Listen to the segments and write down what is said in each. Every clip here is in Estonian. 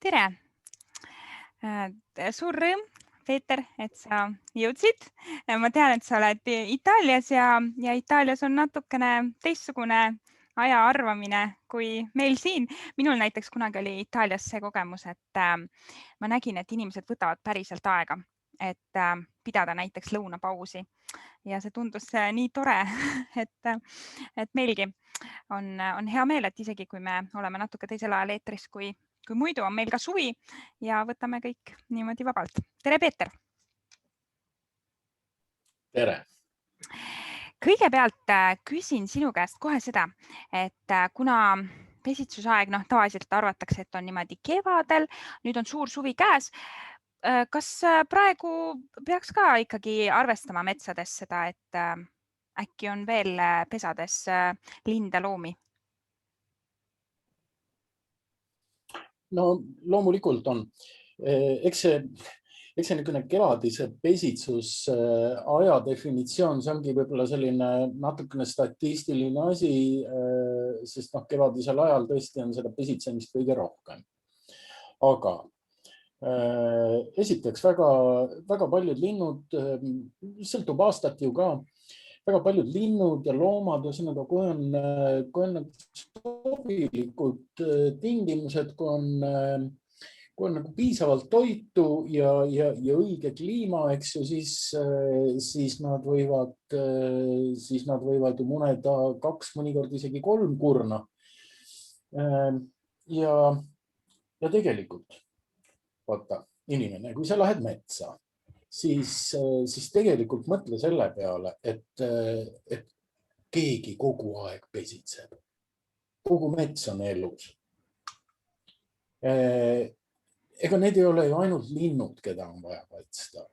Tere! Suur rõõm, Peeter, et sa jõudsid. Ma tean, et sa oled Itaalias ja Itaalias on natukene teistsugune aja arvamine kui meil siin. Minul näiteks kunagi oli Itaalias see kogemus, et ma nägin, et inimesed võtavad päriselt aega, et pidada näiteks lõunapausi. Ja see tundus nii tore, et meilgi on hea meel, et isegi kui me oleme natuke teisel ajal eetris kui muidu, on meil ka suvi ja võtame kõik niimoodi vabalt. Tere, Peeter! Tere! Kõigepealt küsin sinu käest kohe seda, et kuna pesitsusaeg, tavaliselt arvatakse, et on niimoodi kevadel, nüüd on suur suvi käes. Kas praegu peaks ka ikkagi arvestama metsades seda, et äkki on veel pesades linde loomi? No loomulikult on. Eks see niisugune kevadise pesitsus aja definitsioon, see ongi võib-olla selline natukene statistiline asi, sest kevadisel ajal tõesti on seda pesitsemist kõige rohkem. Aga esiteks väga paljud linnud, sõltub aastat ju ka, väga paljud linnud ja loomad, kui on sobilikud tingimused, kui on nagu piisavalt toitu ja õige kliima, eks ju, siis nad võivad ju muneda 2, mõnikord isegi 3 kurna. Ja tegelikult, vaata, inimene, kui sa lähed metsa, siis tegelikult mõtle selle peale, et keegi kogu aeg pesitseb. Kogu mets on elus. Ega need ei ole ju ainult linnud, keda on vaja kaitsta.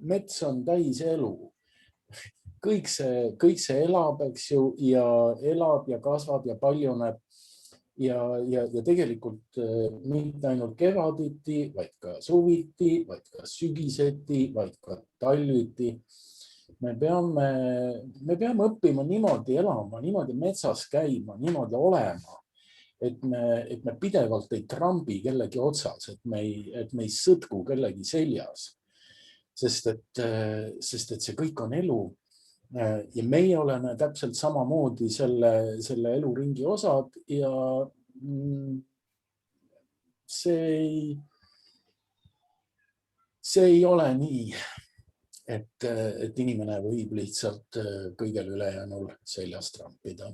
Mets on täis elu. Kõik see elab, eks ju, ja elab ja kasvab ja paljuneb. Ja tegelikult mitte ainult kevaditi, vaid ka suviti, vaid ka sügiseti, vaid ka talviti. Me peame õppima niimoodi elama, niimoodi metsas käima, niimoodi olema, et me pidevalt ei trambi kellegi otsas, et me ei sõtku kellegi seljas. Sest et see kõik on elu. Ja meie oleme täpselt samamoodi selle eluringi osad ja see ei ole nii, et inimene võib lihtsalt kõigel ülejäänul seljas trampida.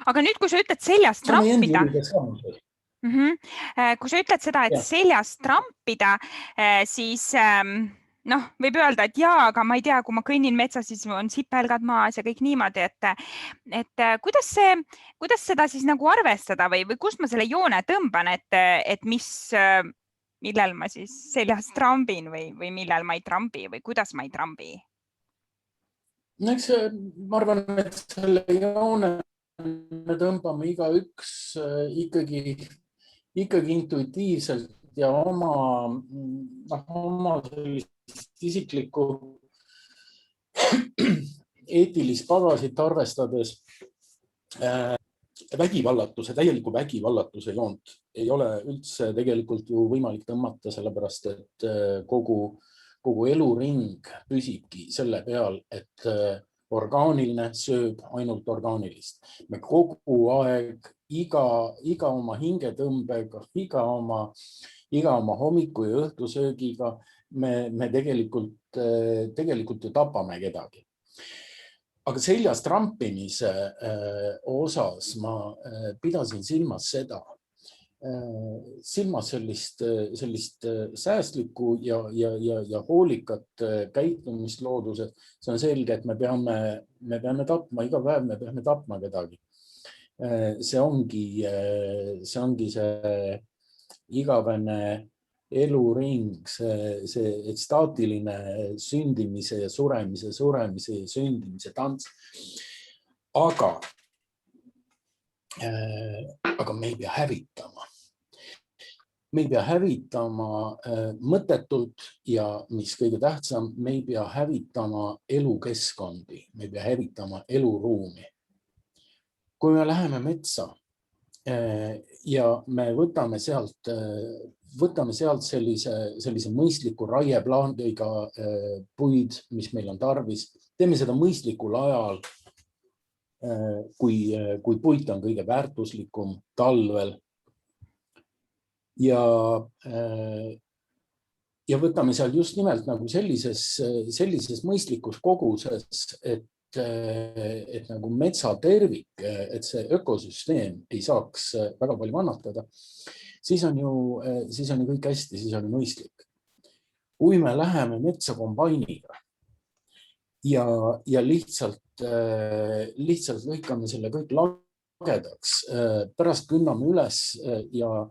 Aga nüüd, kui sa ütled seljas trampida, kui sa ütled seda, et seljas trampida, siis võib öelda, et jaa, aga ma ei tea, kui ma kõnnin metsas, siis on sipelgad maas ja kõik niimoodi, et kuidas seda siis nagu arvestada või kust ma selle joone tõmban, et millal ma siis seljas trambin või millal ma ei trambi või kuidas ma ei trambi? No eks ma arvan, et selle joone me tõmbame igaüks ikkagi intuitiivselt ja oma sellist isiklikku eetilist pagasit arvestades täieliku vägivallatuse joont ei ole üldse tegelikult ju võimalik tõmmata, sellepärast et kogu eluring püsibki selle peal, et orgaaniline sööb ainult orgaanilist. Me kogu aeg, iga oma hingetõmbega, iga oma hommiku ja õhtusöögiga me tegelikult ju tapame kedagi. Aga seljas trampimise osas ma pidasin silmas sellist säästlikku ja hoolikat käitumist looduses. See on selge, et me peame tapma, iga päev me peame tapma kedagi. See ongi see igavene eluring, see staatiline sündimise ja suremise ja sündimise tants. Aga me ei pea hävitama. Me ei pea hävitama mõttetult ja mis kõige tähtsam, me ei pea hävitama elukeskkondi, me ei pea hävitama eluruumi. Kui me läheme metsa, ja me võtame sealt sellise mõistliku raieplaaniga puid, mis meil on tarvis. Teeme seda mõistlikul ajal, kui puit on kõige väärtuslikum talvel. Ja võtame seal just nimelt nagu sellises mõistlikus koguses, et nagu metsa tervik, et see ökosüsteem ei saaks väga palju kannatada, siis on ju kõik hästi, siis on mõistlik. Kui me läheme metsa kombainiga ja lihtsalt lõikame selle kõik lagedaks, pärast künname üles ja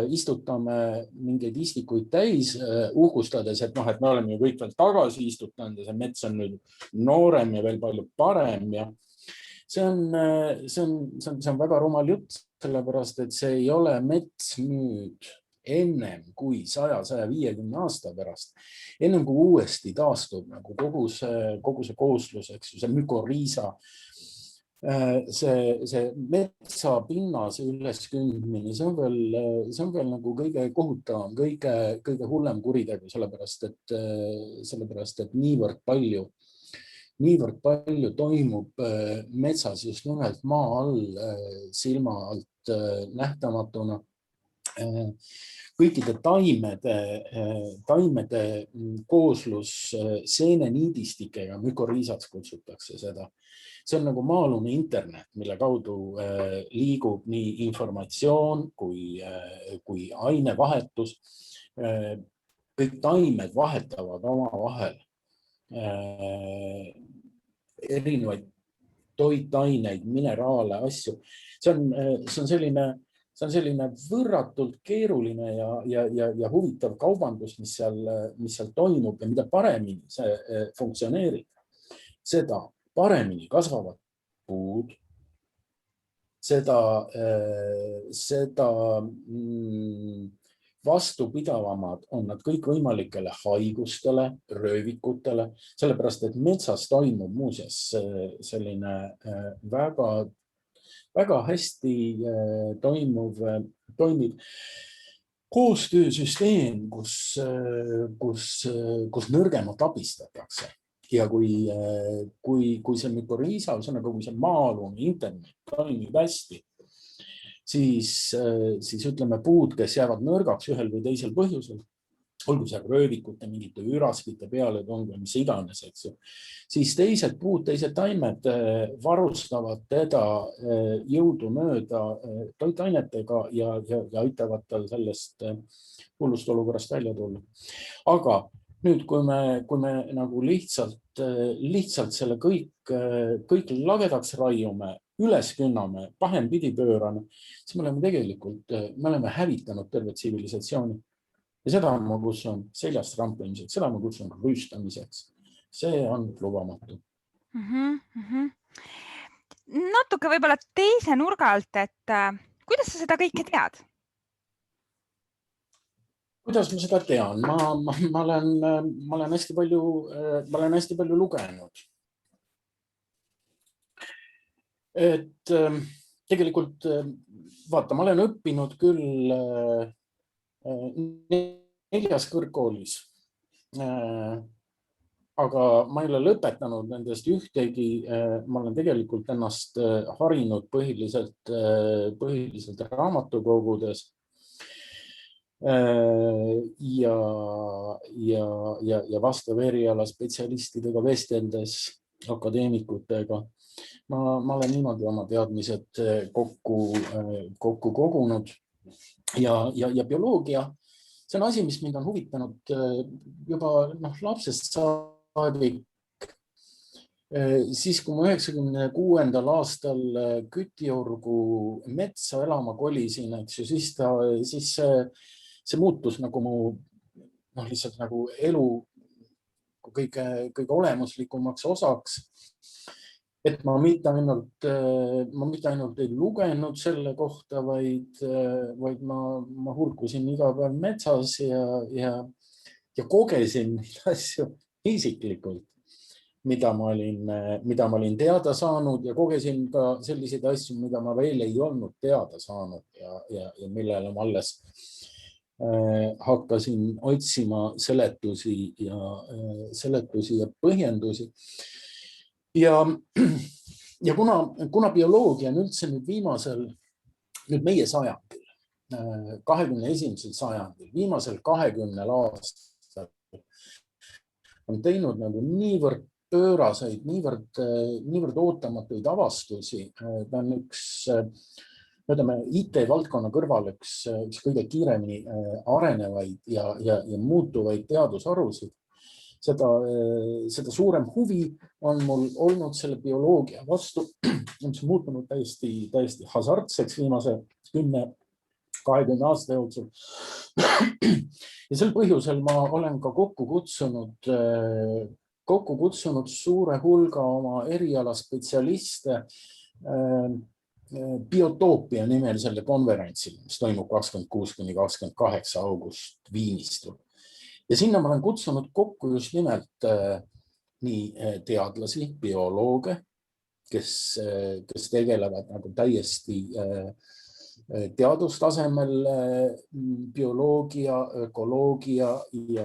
istutame mingeid istikuid täis, uhkustades, et me oleme ju kõik veel tagasi istutanud ja see mets on nüüd noorem ja veel palju parem. Ja see on väga rumal jutt, sellepärast et see ei ole mets nüüd ennem kui 100-150 aasta pärast, ennem kui uuesti taastub nagu kogu see kooslus, eks ju, see mükoriisa, see metsa pinnase üleskündmine, see on veel nagu kõige kohutavam, kõige hullem kuritegu, sellepärast et niivõrd palju toimub metsas just nimelt maa all, silma alt nähtamatuna. Kõikide taimede kooslus seeneniidistikega, mükoriisaks kutsutakse seda. See on nagu maa-alune internet, mille kaudu liigub nii informatsioon kui ainevahetus. Kõik taimed vahetavad omavahel erinevaid toitaineid, mineraale, asju. See on selline võrratult keeruline ja huvitav kaubandus, mis seal toimub ja mida paremini see funktsioneerib, seda paremini kasvavad puud, seda vastupidavamad on nad kõikvõimalikele haigustele, röövikutele, sellepärast et metsas toimub muuseas selline väga hästi toimib koostöösüsteem, kus nõrgemat abistatakse. Ja kui see mükoriisa, kui see maa-alune internet toimib hästi, siis ütleme puud, kes jäävad nõrgaks ühel või teisel põhjusel, olgu seal röövikute, mingite üraskite peale või mis iganes, eks ju, siis teised puud, teised taimed varustavad teda jõudumööda toitainetega ja aitavad tal sellest hullust olukorrast välja tulla. Aga nüüd, kui me nagu lihtsalt selle kõik lagedaks raiume, üles künname, pahempidi pöörame, siis me oleme hävitanud terve tsivilisatsiooni. Ja seda ma kutsun seljast rampimiseks, seda ma kutsun rüüstamiseks. See on lubamatu. Natuke võib-olla teise nurga alt, et kuidas sa seda kõike tead? Kuidas ma seda tean? Ma olen hästi palju lugenud. Et tegelikult, vaata, ma olen õppinud küll 4 kõrgkoolis, aga ma ei ole lõpetanud nendest ühtegi. Ma olen tegelikult ennast harinud põhiliselt raamatukogudes ja vastav eriala spetsialistidega vesteldes, akadeemikutega. Ma olen niimoodi oma teadmised kokku kogunud ja bioloogia, see on asi, mis mind on huvitanud juba lapsest saadik. Siis, kui ma 96. aastal Kütiorgu metsa elama kolisin, siis see muutus nagu mu lihtsalt nagu elu kõige olemuslikumaks osaks. Et ma mitte ainult ei lugenud selle kohta, vaid ma hulkusin iga päev metsas ja kogesin neid asju isiklikult. mida ma olin teada saanud ja kogesin ka selliseid asju, mida ma veel ei olnud teada saanud ja millele ma alles hakkasin otsima seletusi ja põhjendusi. Ja kuna bioloogia on üldse nüüd meie sajandil, 21. sajandil, viimasel 20 aastal on teinud nagu niivõrd pööraseid, niivõrd ootamatuid avastusi. Ta on IT-valdkonna kõrval üks kõige kiiremini arenevaid ja muutuvaid teadusharusid. Seda suurem huvi on mul olnud selle bioloogia vastu, mis on muutunud täiesti hasartseks viimase 10-20 aasta jooksul. Ja sel põhjusel ma olen ka kokku kutsunud suure hulga oma eriala spetsialiste Biotoopia nimel selle konverentsil, mis toimub 26-28 august Viinistul. Ja sinna ma olen kutsunud kokku just nimelt nii teadlasi, biolooge, kes tegelevad nagu täiesti teadustasemel bioloogia, ökoloogia ja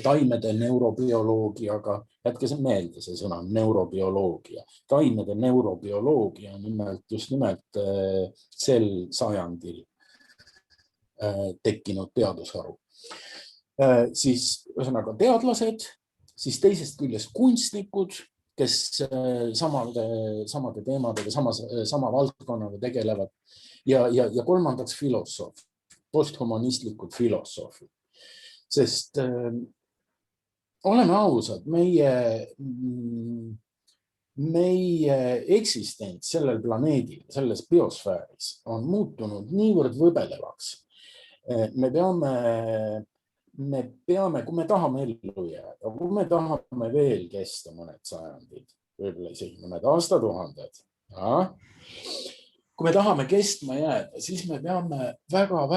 taimede neurobioloogiaga. Jätke see meelde, see sõna neurobioloogia. Taimede neurobioloogia on just nimelt sel sajandil tekkinud teadusharu. Siis ühesõnaga teadlased, siis teisest küljest kunstnikud, kes samade teemadega, sama valdkonnaga tegelevad ja kolmandaks filosoof, posthumanistlikud filosoofid. Sest oleme ausad, meie eksistents sellel planeedil, selles biosfääris on muutunud niivõrd võbelevaks. Me peame, kui me tahame ellu jääda, kui me tahame veel kesta mõned sajandid, võib-olla isegi mõned aastatuhanded. Kui me tahame kestma jääda, siis me peame väga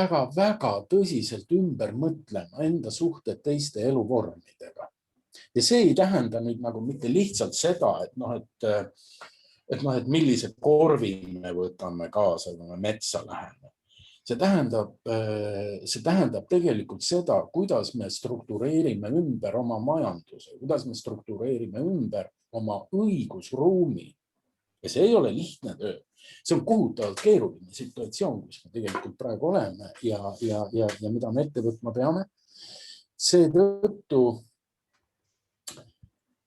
tõsiselt ümber mõtlema enda suhted teiste eluvormidega. Ja see ei tähenda nüüd nagu mitte lihtsalt seda, et millise korvi me võtame kaasa, kui me metsa läheme. See tähendab tegelikult seda, kuidas me struktureerime ümber oma majanduse, kuidas me struktureerime ümber oma õigusruumi. Ja see ei ole lihtne töö. See on kohutavalt keeruline situatsioon, kus me tegelikult praegu oleme ja mida me ette võtma peame. Seetõttu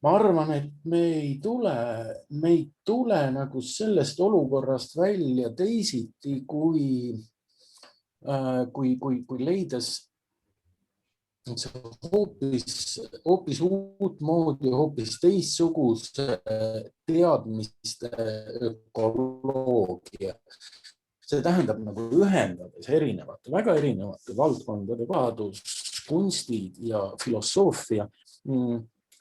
ma arvan, et me ei tule nagu sellest olukorrast välja teisiti, kui leides hoopis uut moodi, hoopis teistsuguse teadmiste ökoloogia. See tähendab nagu ühendades väga erinevate valdkondade teadus, kunstid ja filosoofia.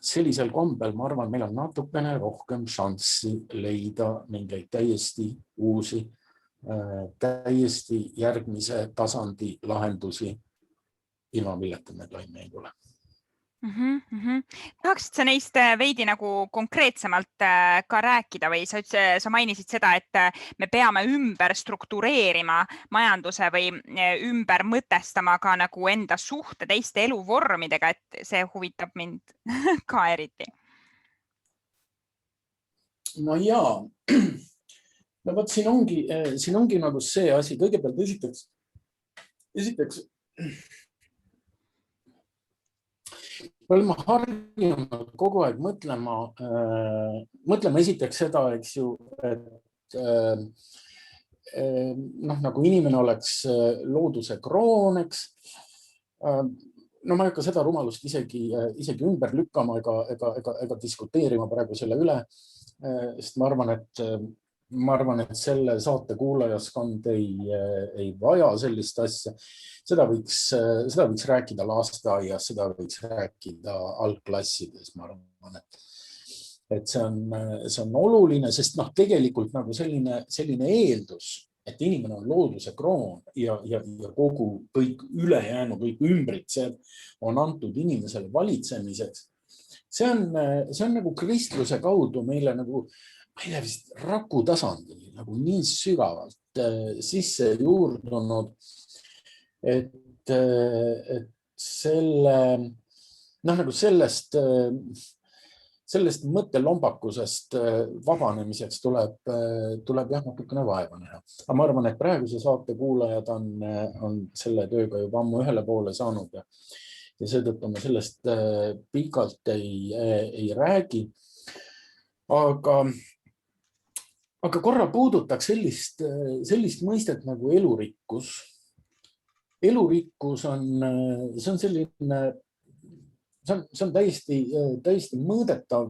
Sellisel kombel, ma arvan, meil on natukene rohkem šanssi leida mingeid täiesti uusi, täiesti järgmise tasandi lahendusi, ilma milleta me toime ei tule. Tahaksid sa neist veidi nagu konkreetsemalt ka rääkida või sa mainisid seda, et me peame ümber struktureerima majanduse või ümber mõtestama ka nagu enda suhte teiste eluvormidega, et see huvitab mind ka eriti. No jaa. No võt, siin ongi nagu see asi. Kõigepealt esiteks ma harjunud kogu aeg mõtlema esiteks seda, eks ju, et nagu inimene oleks looduse kroon, eks. No ma ei hakka seda rumalust isegi ümber lükkama ega diskuteerima praegu selle üle, sest ma arvan, et selle saate kuulajaskond ei vaja sellist asja. Seda võiks rääkida lasteaias, seda võiks rääkida algklassides, ma arvan, et see on oluline, sest tegelikult nagu selline eeldus, et inimene on looduse kroon ja kõik ülejäänu, kõik ümbritsev on antud inimesele valitsemiseks. see on nagu kristluse kaudu meile nagu, ma ei tea, vist raku tasandil nagu nii sügavalt sisse juurdunud, et selle, nagu sellest mõttelombakusest vabanemiseks tuleb jah natukene vaeva näha. Aga ma arvan, et praeguse saate kuulajad on selle tööga juba ammu ühele poole saanud ja seetõttu ma sellest pikalt ei räägi. Aga korra puudutaks sellist mõistet nagu elurikkus. Elurikkus see on selline, see on täiesti mõõdetav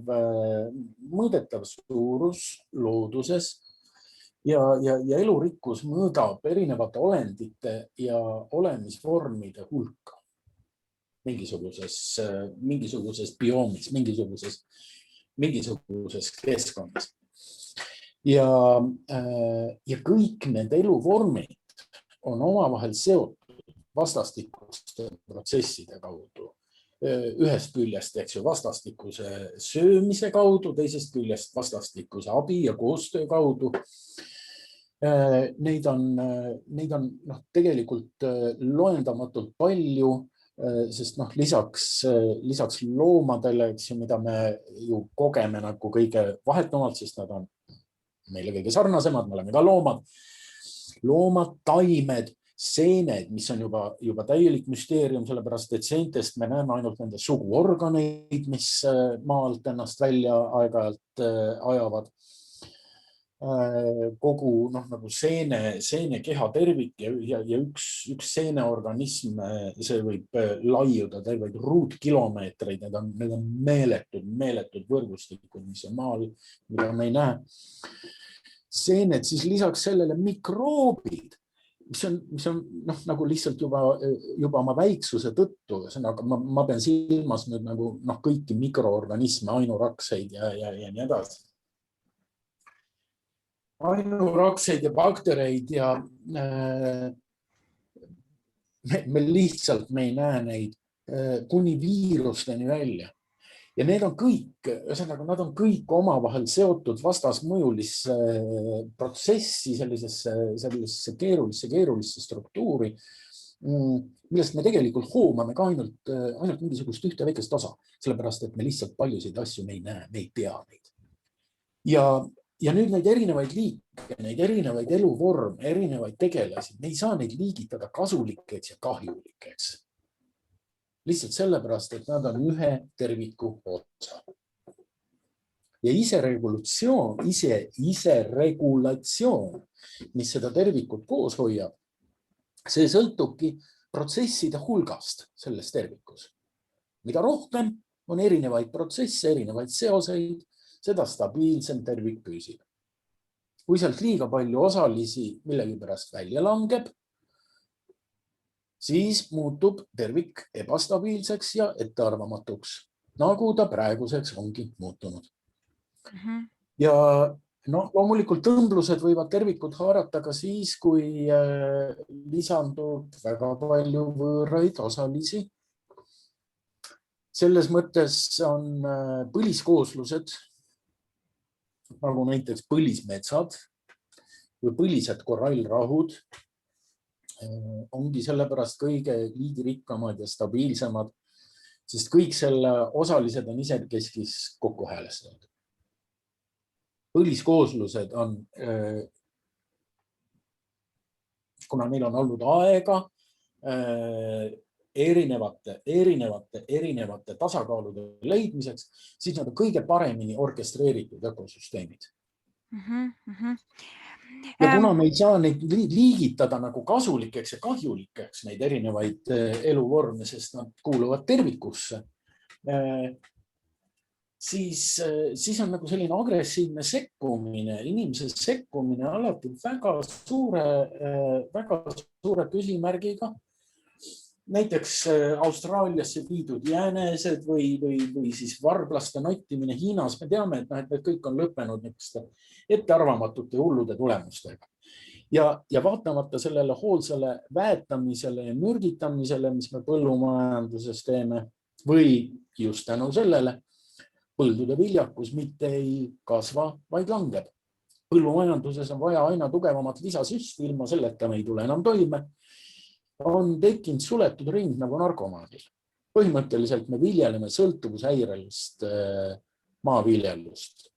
suurus looduses ja elurikkus mõõdab erinevate olendite ja olemisvormide hulka mingisuguses bioomis, mingisuguses keskkonnas. Ja kõik need eluvormid on omavahel seotud vastastikuste protsesside kaudu. Ühest küljest vastastikuse söömise kaudu, teisest küljest vastastikuse abi ja koostöö kaudu. Neid on tegelikult loendamatult palju, sest lisaks loomadele, mida me ju kogeme nagu kõige vahetumalt, sest nad on meile kõige sarnasemad, me oleme ka loomad, taimed, seened, mis on juba täielik müsteerium, sellepärast et seentest me näeme ainult nende suguorganeid, mis maalt ennast välja aeg-ajalt ajavad. Kogu nagu seene keha tervik ja üks seeneorganism, see võib laiuda terveid ruutkilomeetreid, need on meeletud võrgustikud, mis on maal, mida me ei näe. Seened, siis lisaks sellele mikroobid, mis on nagu lihtsalt juba oma väiksuse tõttu, ma pean silmas nüüd nagu kõiki mikroorganisme, ainurakseid ja nii edasi. Ainurakseid ja baktereid ja me lihtsalt ei näe neid kuni viirusteni välja. Ja need on kõik, nad on kõik omavahel seotud vastasmõjulisse protsessi, sellisesse keerulisse struktuuri, millest me tegelikult hoomame ka ainult mingisugust ühte väikest osa, sellepärast et me lihtsalt paljusid asju me ei näe, me ei tea neid. Ja nüüd neid erinevaid liike, neid erinevaid eluvorme, erinevaid tegelasi, me ei saa neid liigitada kasulikeks ja kahjulikeks. Lihtsalt sellepärast, et nad on ühe terviku otsa. Ja iseregulatsioon, mis seda tervikut koos hoiab, see sõltubki protsesside hulgast selles tervikus. Mida rohkem on erinevaid protsesse, erinevaid seoseid, seda stabiilsem tervik püsib. Kui sealt liiga palju osalisi millegipärast välja langeb, siis muutub tervik ebastabiilseks ja ettearvamatuks, nagu ta praeguseks ongi muutunud. Ja loomulikult tõmblused võivad tervikut haarata ka siis, kui lisandub väga palju võõraid osalisi. Selles mõttes on põliskooslused, nagu näiteks põlismetsad või põlised korallrahud, ongi sellepärast kõige liigirikkamad ja stabiilsemad, sest kõik selle osalised on isekeskis kokku häälestatud. Põliskooslused on, kuna neil on olnud aega erinevate tasakaalude leidmiseks, siis nad on kõige paremini orkestreeritud ökosüsteemid. Ja kuna me ei saa neid liigitada nagu kasulikeks ja kahjulikeks, neid erinevaid eluvorme, sest nad kuuluvad tervikusse, siis on nagu selline agressiivne sekkumine, inimese sekkumine alati väga suure küsimärgiga. Näiteks Austraaliasse viidud jäänesed või siis varblaste nottimine Hiinas. Me teame, et need kõik on lõppenud ettearvamatute hullude tulemustega. Ja vaatamata sellele hoolsale väetamisele ja mürgitamisele, mis me põllumajanduses teeme, või just tänu sellele, põldude viljakus mitte ei kasva, vaid langeb. Põllumajanduses on vaja aina tugevamat lisasüsti, ilma selleta me ei tule enam toime. On tekkinud suletud ring nagu narkomaanil. Põhimõtteliselt me viljeleme sõltuvushäirelist maaviljelust.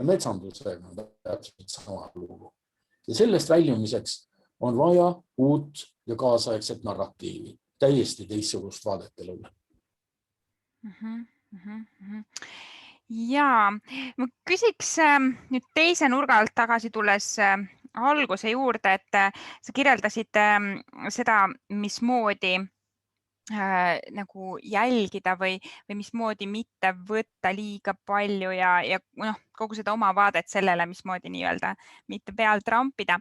Metsandusega on täpselt sama lugu. Ja sellest väljumiseks on vaja uut ja kaasaegset narratiivi, täiesti teistsugust vaadet elule. Ja ma küsiks nüüd teise nurga alt tagasi tulles alguse juurde, et sa kirjeldasid seda, mismoodi nagu jälgida või mismoodi mitte võtta liiga palju ja kogu seda oma vaadet sellele, mismoodi nii-öelda mitte peal trampida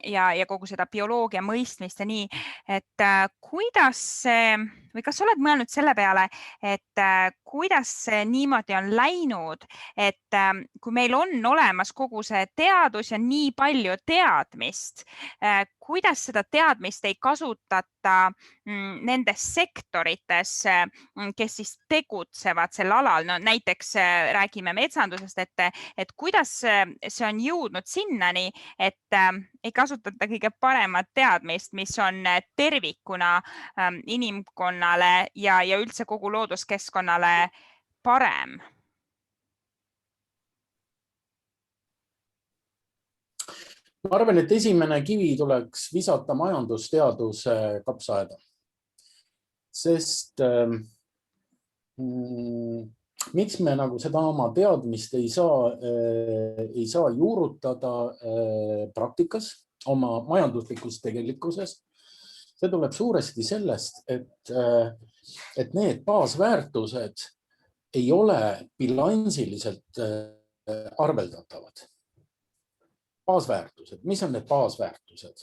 ja kogu seda bioloogia mõistmist ja nii, et kuidas see või kas oled mõelnud selle peale, et kuidas see niimoodi on läinud, et kui meil on olemas kogu see teadus ja nii palju teadmist, kuidas seda teadmist ei kasutata nendes sektorites, kes siis tegutsevad sel alal, no näiteks räägime metsandusest, et kuidas see on jõudnud sinnani, et ei kasutata kõige paremat teadmist, mis on tervikuna inimkonnale ja üldse kogu looduskeskkonnale parem. Ma arvan, et esimene kivi tuleks visata majandusteaduse kapsaaeda. Sest miks me nagu seda oma teadmist ei saa juurutada praktikas, oma majanduslikus tegelikkuses? See tuleb suuresti sellest, et need baasväärtused ei ole bilansiliselt arveldatavad. Baasväärtused. Mis on need baasväärtused?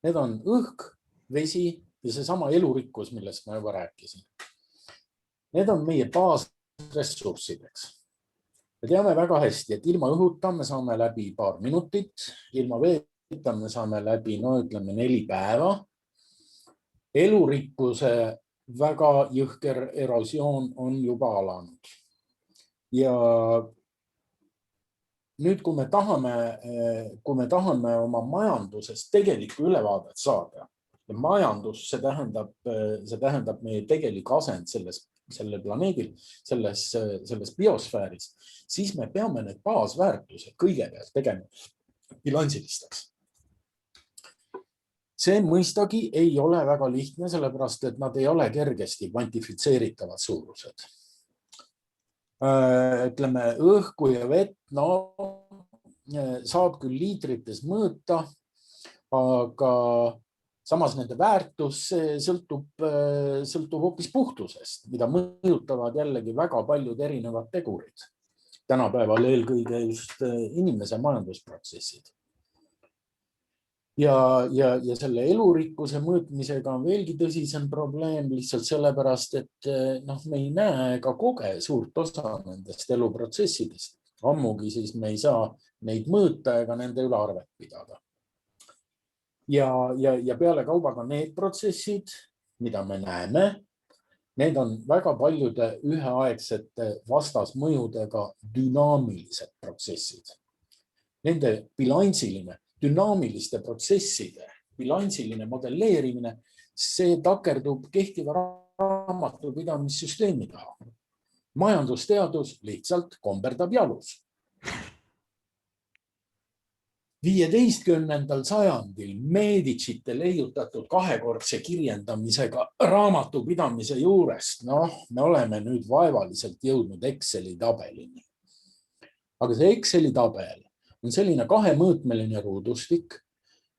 Need on õhk, vesi ja seesama elurikkus, millest ma juba rääkisin. Need on meie baasressurssideks. Me teame väga hästi, et ilma õhuta me saame läbi paar minutit, ilma veeta me saame läbi, 4 päeva. Elurikkuse väga jõhker erosioon on juba alanud. Ja nüüd, kui me tahame oma majandusest tegelikku ülevaadet saada, ja majandus, see tähendab meie tegelik asend sellel planeedil, selles biosfääris, siis me peame need baasväärtused kõigepealt tegema bilansilisteks. See mõistagi ei ole väga lihtne, sellepärast, et nad ei ole kergesti kvantifitseeritavad suurused. Ütleme, õhku ja vett, saab küll liitrites mõõta, aga samas nende väärtus sõltub hoopis puhtusest, mida mõjutavad jällegi väga paljud erinevad tegurid. Tänapäeval eelkõige just inimese majandusprotsessid. Ja selle elurikkuse mõõtmisega on veelgi tõsisem probleem lihtsalt sellepärast, et me ei näe ega koge suurt osa nendest eluprotsessidest. Ammugi siis me ei saa neid mõõta ega nende üle arvet pidada. Ja peale kaubaga need protsessid, mida me näeme, need on väga paljude üheaegsete vastasmõjudega dünaamilised protsessid. Nende bilansiline dünaamiliste protsesside bilansiline modelleerimine, see takerdub kehtiva raamatupidamissüsteemi taha. Majandusteadus lihtsalt komberdab jalus. 15. sajandil Medicite leiutatud kahekordse kirjendamisega raamatupidamise juurest, me oleme nüüd vaevaliselt jõudnud Exceli tabelini. Aga see Exceli tabel on selline kahemõõtmeline ruudustik,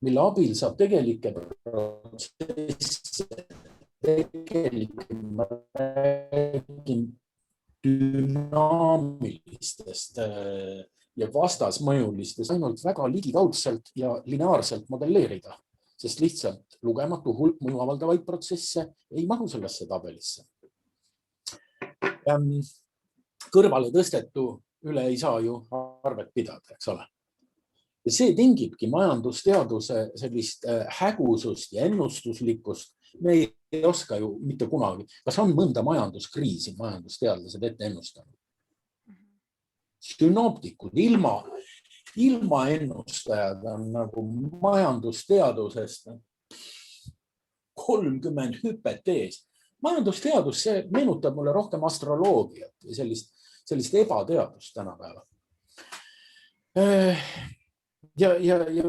mille abil saab tegelikke protsesse, dünaamilistest ja vastasmõjulistest ainult väga ligikaudselt ja lineaarselt modelleerida, sest lihtsalt lugematu hulk mõju avaldavaid protsesse ei mahu sellesse tabelisse. Kõrvale tõstetu üle ei saa ju arvet pidada, eks ole. Ja see tingibki majandusteaduse sellist hägusust ja ennustuslikkust. Me ei oska ju mitte kunagi. Kas on mõnda majanduskriisi majandusteadlased ette ennustanud? Sünoptikud, ilma ennustajad on nagu majandusteadusest 30 hüpet ees. Majandusteadus, see meenutab mulle rohkem astroloogiat või sellist ebateadust tänapäeval. Ja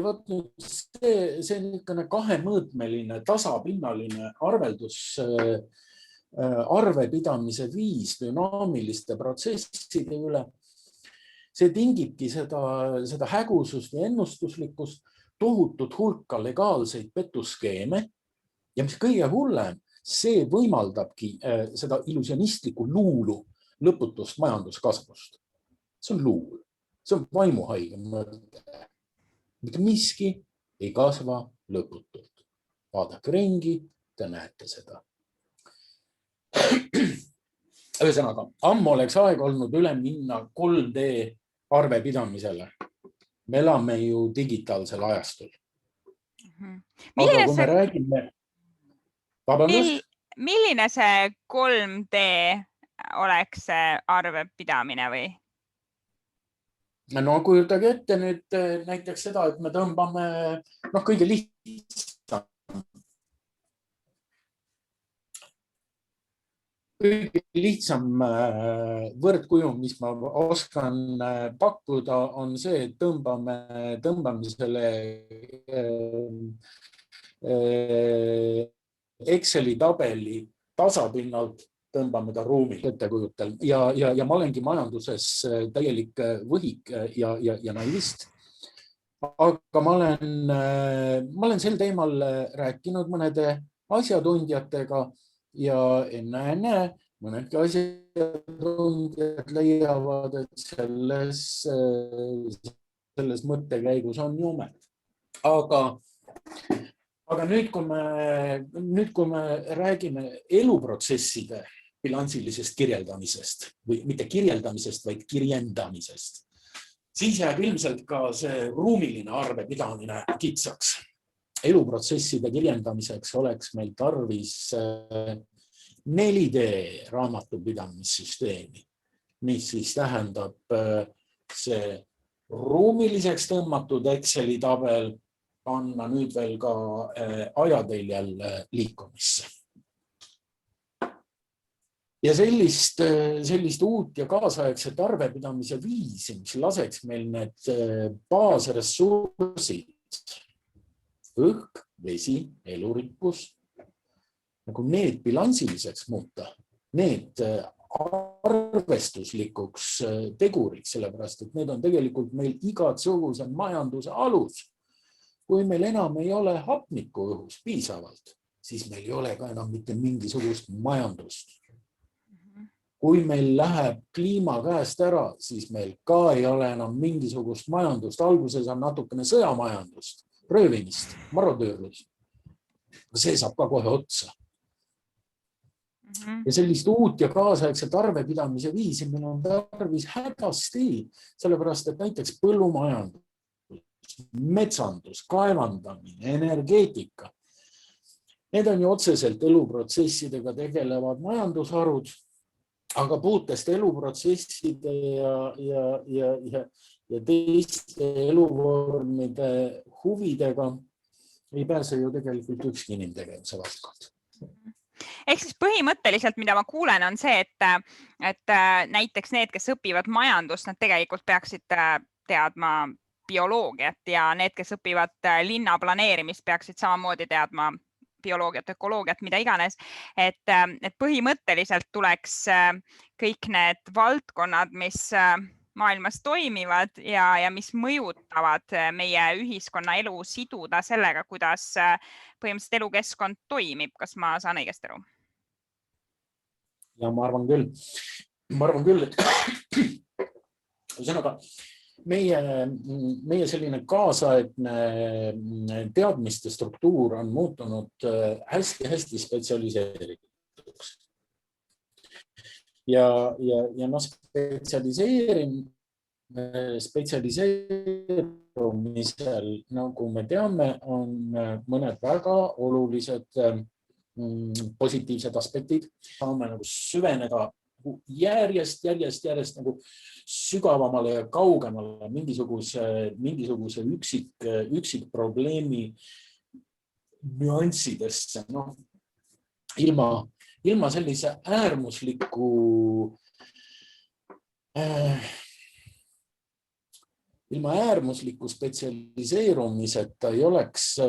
võt nüüd see niisugune kahemõõtmeline, tasapinnaline arvepidamise viis dünaamiliste protsesside üle. See tingibki seda hägusust ja ennustuslikkust, tohutut hulka legaalseid petuskeeme ja mis kõige hullem, see võimaldabki seda illusionistlikku luulu lõputust majanduskasvust. See on luul, see on vaimuhaige mõte. Mitte miski ei kasva lõputult. Vaadake ringi, te näete seda. Ühesõnaga, ammu oleks aeg olnud üle minna 3D arvepidamisele. Me elame ju digitaalsel ajastul. Aga kui me räägime... Milline see 3D oleks arvepidamine või? No kujutage ette nüüd näiteks seda, et me tõmbame kõige lihtsam võrdkuju, mis ma oskan pakkuda, on see, et tõmbame selle Exceli tabeli tasapinnalt, tõmbame ta ruumi ettekujutel ja ma olengi majanduses täielik võhik ja naivist. Aga ma olen sel teemal rääkinud mõnede asjatundjatega ja enne mõnedki asjatundjad leiavad, et selles mõttekäigus on jumet. Aga nüüd, kui me räägime eluprotsesside bilansilisest kirjeldamisest või mitte kirjeldamisest, vaid kirjendamisest, siis jääb ilmselt ka see ruumiline arvepidamine kitsaks. Eluprotsesside kirjeldamiseks oleks meil tarvis 4D raamatupidamissüsteemi, mis siis tähendab see ruumiliseks tõmmatud Exceli tabel panna nüüd veel ka ajateljel liikumisse. Ja sellist uut ja kaasaegset arvepidamise viisi, mis laseks meil need baasressursid, õhk, vesi, elurikkus, nagu need bilansiliseks muuta, need arvestuslikuks teguriks, sellepärast, et need on tegelikult meil igatsuguse majanduse alus. Kui meil enam ei ole hapnikku õhus piisavalt, siis meil ei ole ka enam mitte mingisugust majandust. Kui meil läheb kliima käest ära, siis meil ka ei ole enam mingisugust majandust. Alguses on natukene sõjamajandust, röövimist, marodöörlust. See saab ka kohe otsa. Ja sellist uut ja kaasaegset arvepidamise viisi meil on tarvis hädasti, sellepärast, et näiteks põllumajandus, metsandus, kaevandamine, energeetika. Need on ju otseselt eluprotsessidega tegelevad majandusharud, aga puutest eluprotsesside ja teiste eluvormide huvidega ei pääse ju tegelikult ükski inimtegevuse valdkond. Ehk siis põhimõtteliselt, mida ma kuulen, on see, et näiteks need, kes õpivad majandust, nad tegelikult peaksid teadma bioloogiat ja need, kes õpivad linna planeerimist, peaksid samamoodi teadma bioloogiat, ökoloogiat, mida iganes. Et põhimõtteliselt tuleks kõik need valdkonnad, mis maailmas toimivad ja mis mõjutavad meie ühiskonna elu siduda sellega, kuidas põhimõtteliselt elukeskkond toimib. Kas ma saan õigesti aru? Ja ma arvan küll, et ühesõnaga, meie selline kaasaegne teadmiste struktuur on muutunud hästi spetsialiseerituks. Ja spetsialiseerumisel, nagu me teame, on mõned väga olulised positiivsed aspektid. Saame süveneda nagu järjest nagu sügavamale ja kaugemale mingisuguse üksik probleemi nüanssidesse, ilma sellise äärmusliku spetsialiseerumiseta ei oleks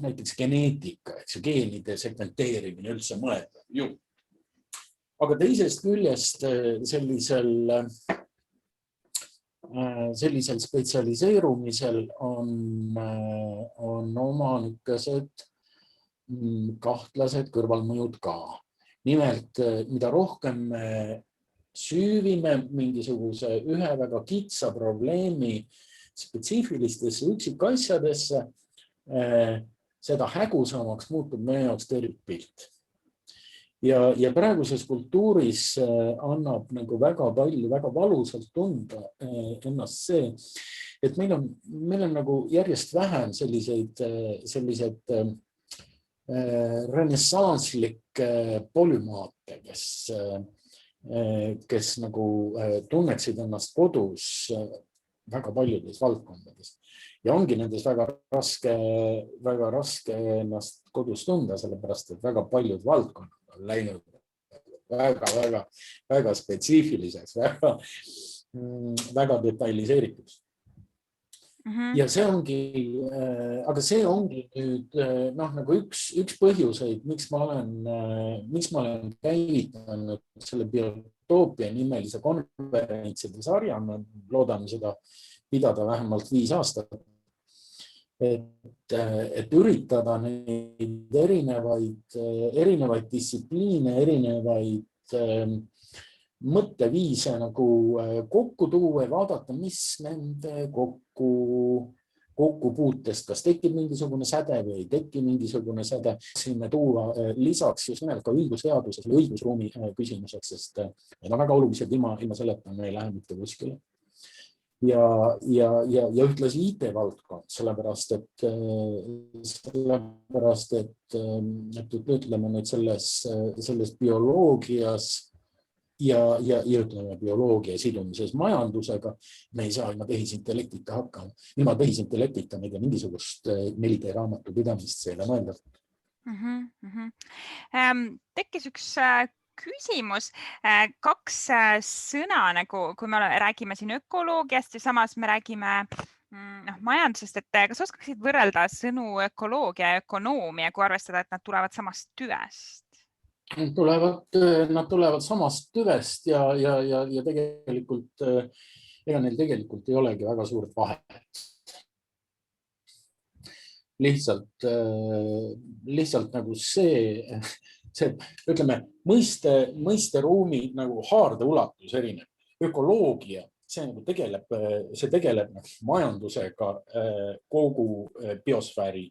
näiteks geneetika, geenide segmenteerimine üldse mõeldav ju. Aga teisest küljest sellisel spetsialiseerumisel on oma niisugused kahtlased kõrvalmõjud ka. Nimelt, mida rohkem süüvime mingisuguse ühe väga kitsa probleemi spetsiifilistesse üksikasjadesse, seda hägusamaks muutub meie jaoks tervikpilt. Ja praeguses kultuuris annab nagu väga palju, väga valusalt tunda ennast see, et meil on nagu järjest vähem sellised renessansslikke polümaate, kes nagu tunneksid ennast kodus väga paljudes valdkondades. Ja ongi nendes väga raske ennast kodus tunda, sellepärast, et väga paljud valdkonnad on läinud väga spetsiifiliseks, väga detailiseerituks. Ja see ongi nüüd nagu üks põhjuseid, miks ma olen käivitanud selle Biotoopia nimelise konverentside sarja, me loodame seda pidada vähemalt 5 aastat, et üritada neid erinevaid distsipliine, erinevaid mõtteviise nagu kokku tuua ja vaadata, mis nende kokkupuutest, kas tekib mingisugune säde või ei teki mingisugune säde. Siin me tuua lisaks just nimelt ka õigusteaduses või õigusruumi küsimuseks, sest need on väga olulised, ilma selleta me ei lähe mitte kuskile. Ja ühtlasi IT-valdkond, sellepärast et ütleme nüüd selles bioloogias ja ütleme bioloogia sidumises majandusega, me ei saa ilma tehisintellektita hakkama. Ilma tehisintellektita meil mingisugust 4D raamatupidamist see ei ole mõeldav. Tekkis üks küsimus, 2 sõna, nagu kui me räägime siin ökoloogiast ja samas me räägime majandusest, et kas oskaksid võrrelda sõnu ökoloogia ja ökonoomia, kui arvestada, et nad tulevad samast tüvest? Nad tulevad samast tüvest ja tegelikult ega neil tegelikult ei olegi väga suurt vahet. Lihtsalt nagu see ütleme, mõisteruumi nagu haarde ulatus erinev. Ökoloogia, see tegeleb majandusega kogu biosfääri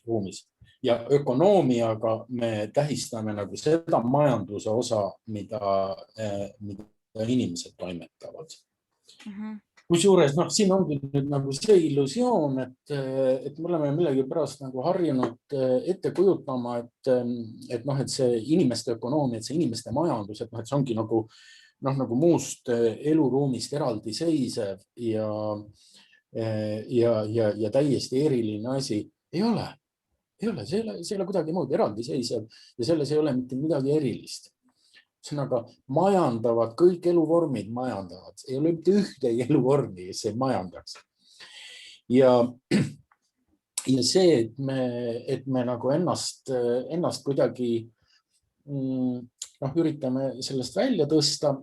ruumis. Ja ökonoomiaga me tähistame nagu seda majanduse osa, mida inimesed toimetavad. Kusjuures siin ongi nüüd nagu see illusioon, et me oleme millegi pärast nagu harjunud ette kujutama, et see inimeste ökonoomia, et see inimeste majandus, et see ongi nagu muust eluruumist eraldi seisev ja täiesti eriline asi. Ei ole, see ei ole kuidagi muud eraldiseisev ja selles ei ole mitte midagi erilist. Aga majandavad, kõik eluvormid majandavad. Ei ole mitte ühtegi eluvormi, kes ei majandaks. Ja see, et me nagu ennast kuidagi üritame sellest välja tõsta,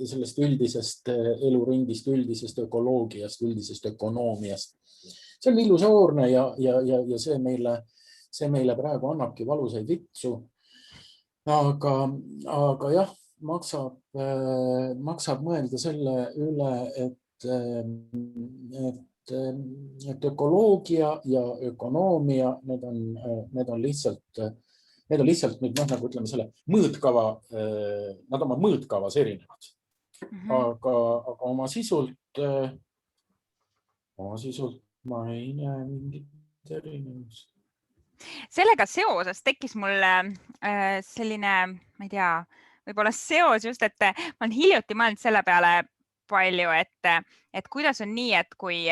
sellest üldisest eluringist, üldisest ökoloogiast, üldisest ökonoomiast. See on illusoorne ja see meile praegu annabki valusaid vitsu. Aga jah, maksab mõelda selle üle, et ökoloogia ja ökonoomia, need on lihtsalt nüüd, nagu ütleme selle mõõtkava, nad oma mõõtkavas erinevad. Aga oma sisult ma ei näe mingit erinevust. Sellega seoses tekkis mul selline, ma ei tea, võib-olla seos just, et ma olen hiljuti mõelnud selle peale palju, et kuidas on nii, et kui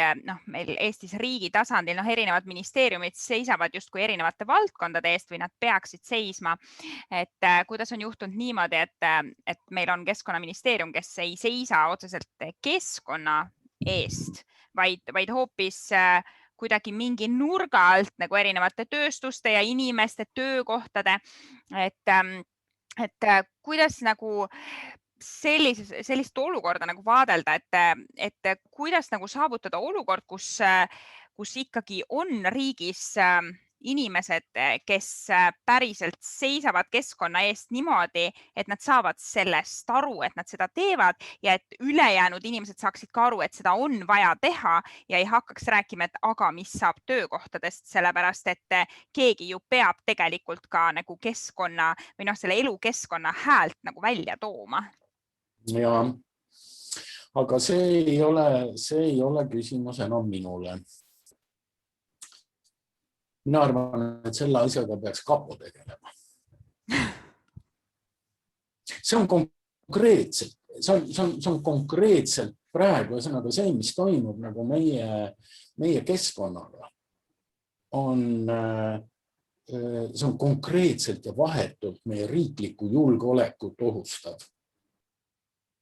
meil Eestis riigi tasandil erinevad ministeeriumid seisavad justkui erinevate valdkondade eest või nad peaksid seisma, et kuidas on juhtunud niimoodi, et meil on Keskkonnaministeerium, kes ei seisa otseselt keskkonna eest, vaid hoopis kuidagi mingi nurga alt nagu erinevate tööstuste ja inimeste töökohtade, et kuidas nagu sellist olukorda nagu vaadelda, et kuidas nagu saavutada olukord, kus ikkagi on riigis inimesed, kes päriselt seisavad keskkonna eest niimoodi, et nad saavad sellest aru, et nad seda teevad ja et ülejäänud inimesed saaksid ka aru, et seda on vaja teha ja ei hakkaks rääkima, et aga mis saab töökohtadest, sellepärast et keegi ju peab tegelikult ka nagu keskkonna või selle elukeskkonna häält nagu välja tooma. Ja, aga see ei ole küsimus enam minule. Mina arvan, et selle asjaga peaks kapo tegelema. See on konkreetselt praegu, ühesõnaga see, mis toimub nagu meie keskkonnaga, see on konkreetselt ja vahetult meie riiklikku julgeolekut ohustav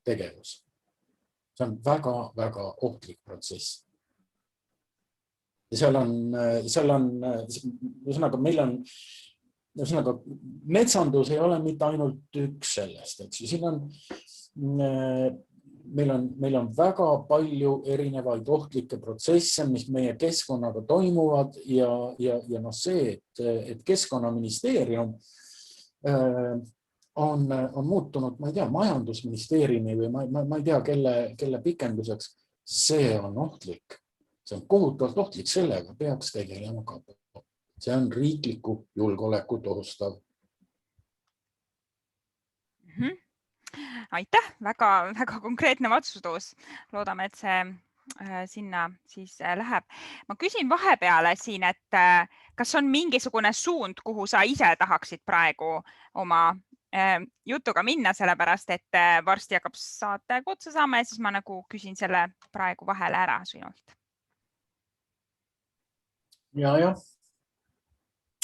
tegevus. See on väga ohtlik protsess. Ja seal on, ühesõnaga, metsandus ei ole mitte ainult üks sellest, et siin on, meil on väga palju erinevaid ohtlikke protsesse, mis meie keskkonnaga toimuvad ja see, et Keskkonnaministeerium on muutunud, ma ei tea, majandusministeeriumi või ma ei tea, kelle pikenduseks, see on ohtlik. See on kohutavalt ohtlik, sellega peaks tegelema kapo. See on riikliku julgeolekut ohustav. Aitäh, väga konkreetne vastus. Loodame, et see sinna siis läheb. Ma küsin vahepeale siin, et kas on mingisugune suund, kuhu sa ise tahaksid praegu oma jutuga minna, sellepärast, et varsti hakkab saate otsa saama ja siis ma nagu küsin selle praegu vahele ära sinult. Ja.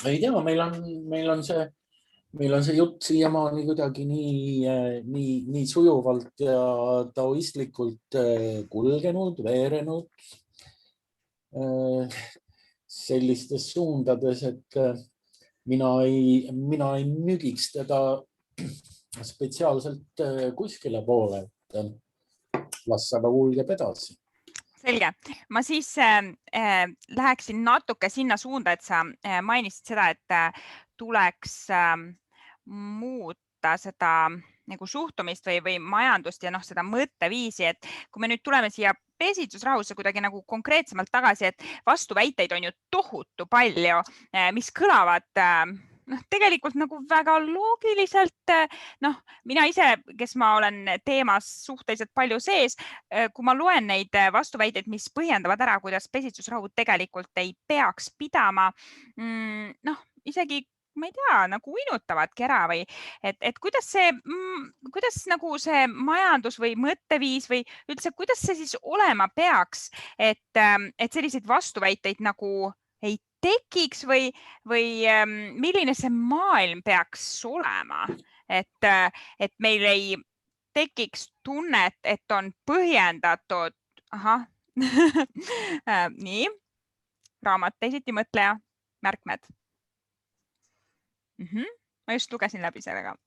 Ei tea, meil on see jutt siiamaani kuidagi nii sujuvalt ja taoistlikult kulgenud, veerenud sellistes suundades, et mina ei müügiks teda spetsiaalselt kuskile poole, et las aga kulgeb edasi. Selge. Ma siis läheksin natuke sinna suunda, et sa mainisid seda, et tuleks muuta seda nagu suhtumist või majandust ja seda mõtteviisi, et kui me nüüd tuleme siia pesitsusrahusse kuidagi nagu konkreetsemalt tagasi, et vastuväiteid on ju tohutu palju, mis kõlavad tegelikult nagu väga loogiliselt, mina ise, kes ma olen teemas suhteliselt palju sees, kui ma loen neid vastuväiteid, mis põhjendavad ära, kuidas pesitsusrahu tegelikult ei peaks pidama, isegi ma ei tea, nagu uinutavadki ära või et kuidas nagu see majandus või mõtteviis või üldse, kuidas see siis olema peaks, et selliseid vastuväiteid nagu ei tekiks või milline see maailm peaks olema, et meil ei tekiks tunnet, et on põhjendatud. Ahah. Nii. Raamat Teisiti mõtleja, märkmed. Ma just lugesin läbi sellega.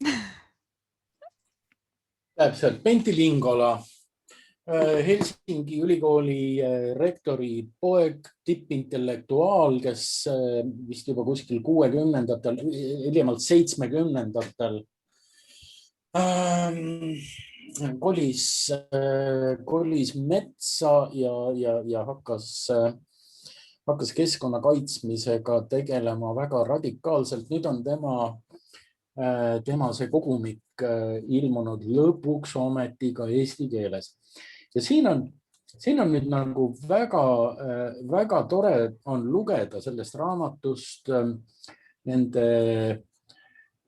Täpselt. Pentti Lingola, Helsingi ülikooli rektori poeg, tippintellektuaal, kes vist juba kuskil 60-ndatel, hiljemalt 70-ndatel kolis metsa ja hakkas keskkonna kaitsmisega tegelema väga radikaalselt. Nüüd on tema see kogumik ilmunud lõpuks ometi ka eesti keeles. Ja siin on nüüd nagu väga tore on lugeda sellest raamatust nende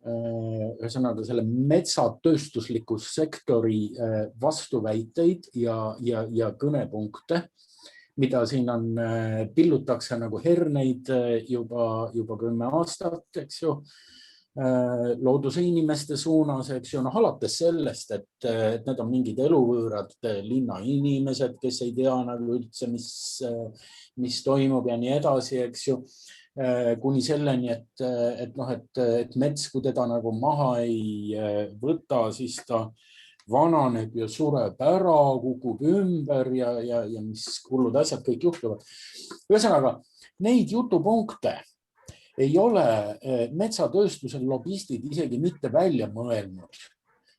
ühesõnaga selle metsatööstusliku sektori vastuväiteid ja kõnepunkte, mida siin on, pillutakse nagu herneid juba 10 aastat, eks ju, looduse inimeste suunas, eks ju, alates sellest, et need on mingid eluvõõrad linnainimesed, kes ei tea nagu üldse, mis toimub ja nii edasi, eks ju, kuni selleni, et mets, kui teda nagu maha ei võta, siis ta vananeb ja sureb ära, kukub ümber ja mis hullud asjad kõik juhtuvad. Ühesõnaga, neid jutupunkte ei ole metsatööstusel lobistid isegi mitte välja mõelnud.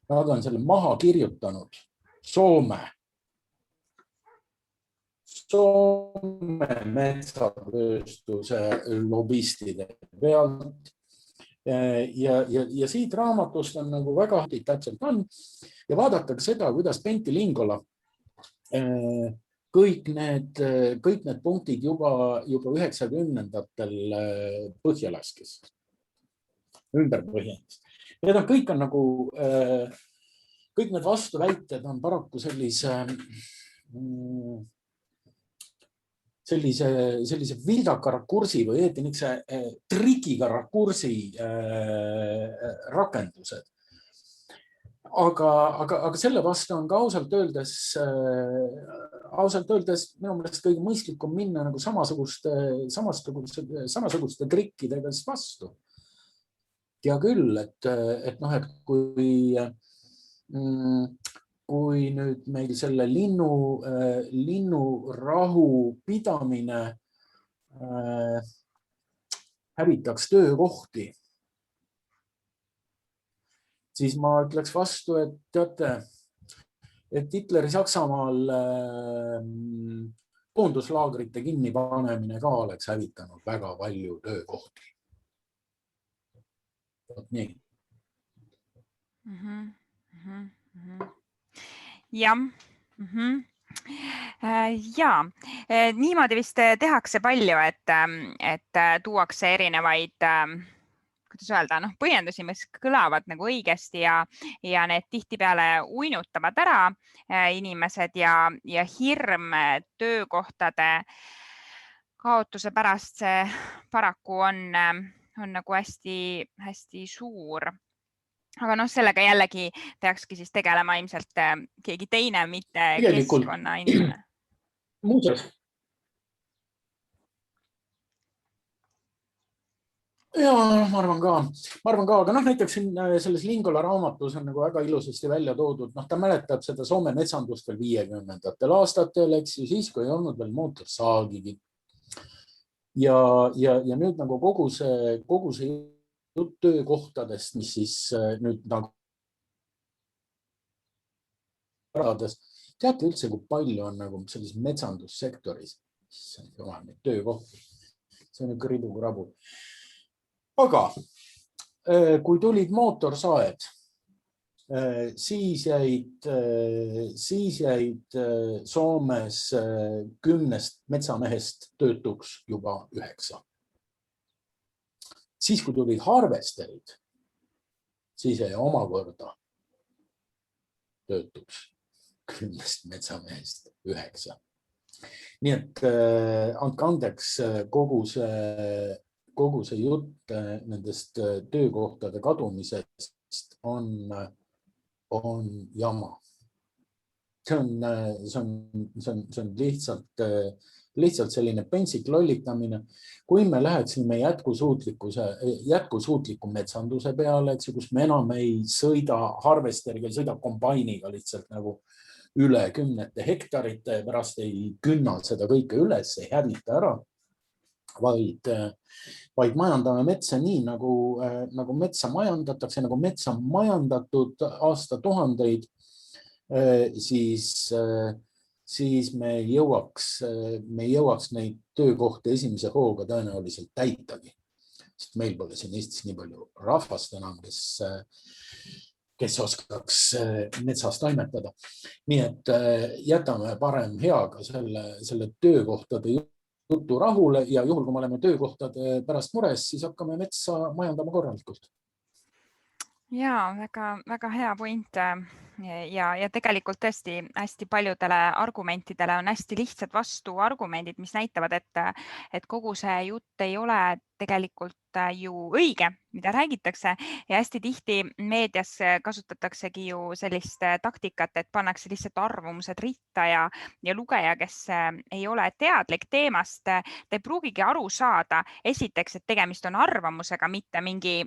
Nad on selle maha kirjutanud Soome metsatööstuse lobistide pealt. Ja siit raamatust on nagu väga täpselt on ja vaadatakse seda, kuidas Pentti Lingola kõik need punktid juba 90-ndatel põhja laskis, ümber põhjendis. Need on kõik on nagu, kõik need vastuväited on paraku sellise vildaka rakursi või õieti niisuguse trikiga rakursi rakendused. Aga selle vastu on ka ausalt öeldes minu meelest kõige mõistlikum minna nagu samasuguste trikkidega vastu. Ja küll, et kui nüüd meil selle linnurahu pidamine hävitaks töökohti, siis ma ütleks vastu, et teate, et Hitleri Saksamaal koonduslaagrite kinnipanemine ka oleks hävitanud väga palju töökohti. Nii. Jah. Ja, niimoodi vist tehakse palju, et tuuakse erinevaid, kuidas öelda, põhjendusi, mis kõlavad nagu õigesti ja need tihtipeale uinutavad ära inimesed ja hirm töökohtade kaotuse pärast see paraku on nagu hästi suur. Aga sellega jällegi peakski siis tegelema ilmselt keegi teine, mitte keskkonna inimene. Muuseas. Ja ma arvan ka, aga näiteks selles Lingola raamatus on nagu väga ilusasti välja toodud, ta mäletab seda Soome metsandust veel 50ndatel aastatel, eks ju, siis kui ei olnud veel mootorsaagigi. Ja nüüd nagu kogu see töökohtadest, mis siis nüüd nagu teate üldse, kui palju on nagu sellises metsandussektoris töökohti. See on ikka ribu-rabu. Aga kui tulid mootorsaed, siis jäid Soomes 10 metsamehest töötuks juba 9. Siis, kui tulid harvesterid, siis jäi omakorda töötuks 10 metsamehest 9. Nii et andke andeks, kogu see jutt nendest töökohtade kadumisest on jama. See on lihtsalt selline pentsik lollitamine. Kui me läheksime jätkusuutliku metsanduse peale, kus me enam ei sõida harvesteriga, ei sõida kombainiga lihtsalt nagu üle 10 hektarite ja pärast ei künna seda kõike üles, ei hävita ära, vaid majandame metsa nii, nagu metsa majandatakse, nagu metsa majandatud aastatuhandeid, siis me jõuaks neid töökohti esimese hooga tõenäoliselt täitagi. Sest meil pole siin Eestis nii palju rahvast enam, kes oskaks metsas taimetada. Nii et jätame parem heaga selle töökohtade jutu rahule ja juhul, kui me oleme töökohtade pärast mures, siis hakkame metsa majandama korralikult. Jaa, väga hea point. Ja tegelikult tõesti hästi paljudele argumentidele on hästi lihtsad vastuargumendid, mis näitavad, et kogu see jutt ei ole tegelikult ju õige, mida räägitakse, ja hästi tihti meedias kasutataksegi ju sellist taktikat, et pannakse lihtsalt arvamused ritta ja lugeja, kes ei ole teadlik teemast, ta ei pruugigi aru saada esiteks, et tegemist on arvamusega, mitte mingi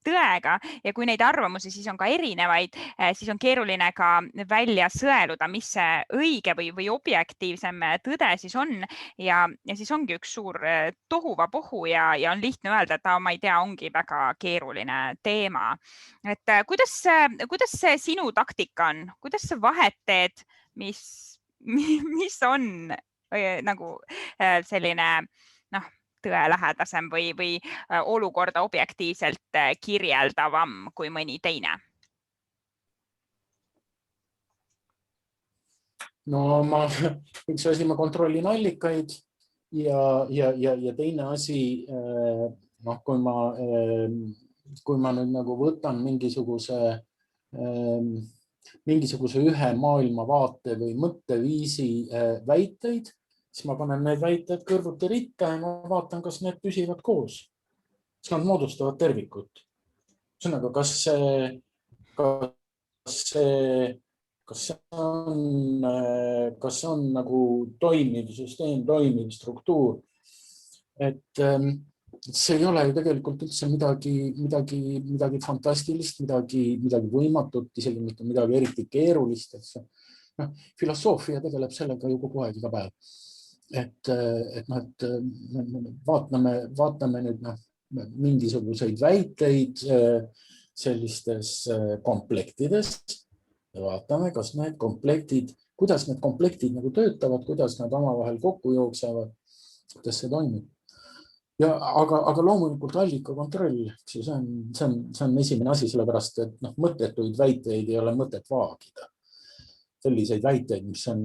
tõega, ja kui neid arvamusi siis on ka erinevaid, siis on keeruline ka välja sõeluda, mis see õige või objektiivsem tõde siis on, ja siis ongi üks suur tohuvabohu ja on lihtne öelda, et ma ei tea, ongi väga keeruline teema. Et kuidas see sinu taktika on, kuidas sa vahet teed, mis on nagu selline tõelähedasem või olukorda objektiivselt kirjeldavam kui mõni teine? No üks asi, ma kontrollin allikaid ja teine asi, kui ma nüüd nagu võtan mingisuguse ühe maailmavaate või mõtteviisi väiteid, siis ma panen need väited kõrvuti ritta ja ma vaatan, kas need püsivad koos. Kas nad moodustavad tervikut. Ühesõnaga, kas see on nagu toimiv süsteem, toimiv struktuur. Et see ei ole ju tegelikult üldse midagi fantastilist, midagi võimatut, isegi mitte midagi eriti keerulist. Filosoofia tegeleb sellega ju kogu aeg iga päev. Et vaatame nüüd mingisuguseid väiteid sellistes komplektides ja vaatame, kas need komplektid, kuidas need komplektid nagu töötavad, kuidas nad omavahel kokku jooksevad, kuidas see toimib. Aga loomulikult allika kontroll, see on esimene asi, sellepärast, et mõttetuid väiteid ei ole mõtet vaagida. Selliseid väiteid, mis on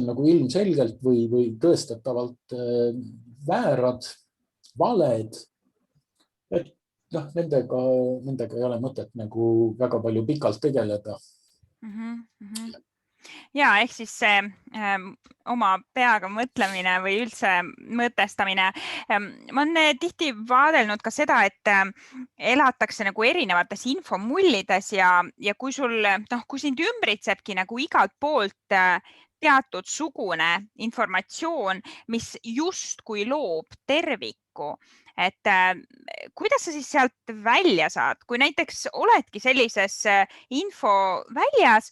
nagu ilmselgelt või tõestatavalt väärad, valed, et nendega ei ole mõtet nagu väga palju pikalt tegeleda. Ja ehk siis see oma peaga mõtlemine või üldse mõtestamine. Ma olen tihti vaadelnud ka seda, et elatakse nagu erinevates infomullides ja kui sind ümbritsebki nagu igalt poolt teatud sugune informatsioon, mis justkui loob terviku, et kuidas sa siis sealt välja saad, kui näiteks oledki sellises infoväljas,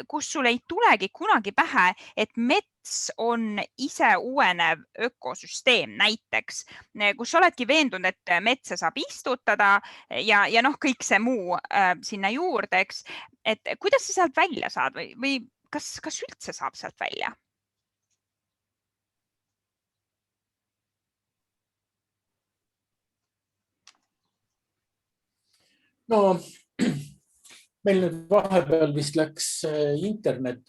kus sul ei tulegi kunagi pähe, et mets on ise uuenev ökosüsteem näiteks, kus oledki veendunud, et metsa saab istutada ja kõik see muu sinna juurde, eks. Et kuidas sa sealt välja saad või kas üldse saab sealt välja? No meil nüüd vahepeal vist läks internet